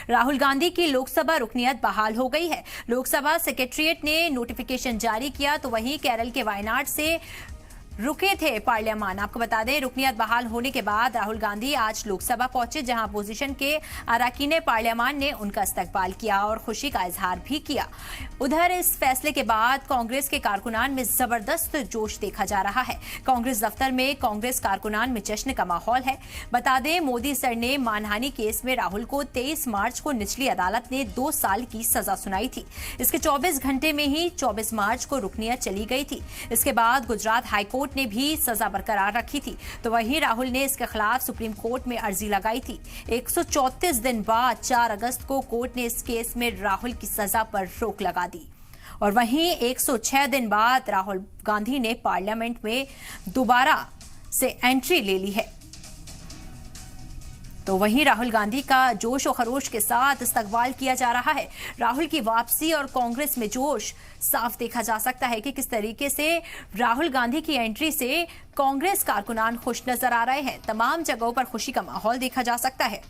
राहुल गांधी की लोकसभा रुकनियत बहाल हो गई है। लोकसभा सेक्रेटरीट ने नोटिफिकेशन जारी किया तो वहीं केरल के वायनाड से रुके थे पार्लियामान। आपको बता दें, रुकनियत बहाल होने के बाद राहुल गांधी आज लोकसभा पहुंचे, जहां अपोजिशन के अरकान पार्लियामान ने उनका इस्तकबाल किया और खुशी का इजहार भी किया। उधर इस फैसले के बाद कांग्रेस के कारकुनान में जबरदस्त जोश देखा जा रहा है। कांग्रेस दफ्तर में कांग्रेस कारकुनान में जश्न का माहौल है। बता दें, मोदी सर ने मानहानि केस में राहुल को 23 मार्च को निचली अदालत ने 2 साल की सजा सुनाई थी। इसके 24 घंटे में ही 24 मार्च को रुकनियत चली गई थी। इसके बाद गुजरात हाईकोर्ट ने भी सजा बरकरार रखी थी, तो वहीं राहुल ने इसके खिलाफ सुप्रीम कोर्ट में अर्जी लगाई थी। 134 दिन बाद 4 अगस्त को कोर्ट ने इस केस में राहुल की सजा पर रोक लगा दी और वहीं 106 दिन बाद राहुल गांधी ने पार्लियामेंट में दोबारा से एंट्री ले ली है। तो वहीं राहुल गांधी का जोश और खरोश के साथ इस्तकबाल किया जा रहा है। राहुल की वापसी और कांग्रेस में जोश साफ देखा जा सकता है कि किस तरीके से राहुल गांधी की एंट्री से कांग्रेस कारकुनान खुश नजर आ रहे हैं। तमाम जगहों पर खुशी का माहौल देखा जा सकता है।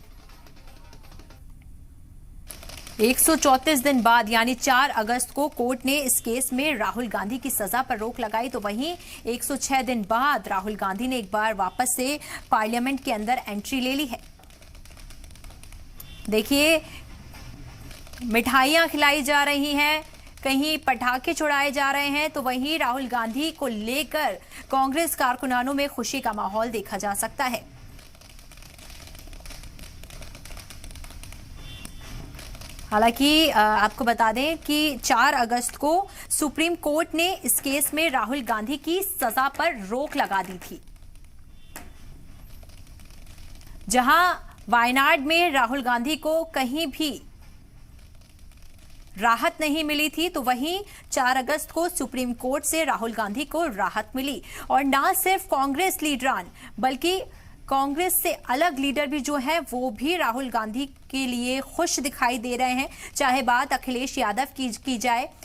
134 दिन बाद यानी 4 अगस्त को कोर्ट ने इस केस में राहुल गांधी की सजा पर रोक लगाई, तो वहीं 106 दिन बाद राहुल गांधी ने एक बार वापस से पार्लियामेंट के अंदर एंट्री ले ली है। देखिए, मिठाइयां खिलाई जा रही हैं, कहीं पटाखे छुड़ाए जा रहे हैं, तो वहीं राहुल गांधी को लेकर कांग्रेस कारकुनानों में खुशी का माहौल देखा जा सकता है। हालांकि आपको बता दें कि 4 अगस्त को सुप्रीम कोर्ट ने इस केस में राहुल गांधी की सजा पर रोक लगा दी थी। जहां वायनाड में राहुल गांधी को कहीं भी राहत नहीं मिली थी, तो वहीं 4 अगस्त को सुप्रीम कोर्ट से राहुल गांधी को राहत मिली। और ना सिर्फ कांग्रेस लीडरान बल्कि कांग्रेस से अलग लीडर भी जो है वो भी राहुल गांधी के लिए खुश दिखाई दे रहे हैं। चाहे बात अखिलेश यादव की जाए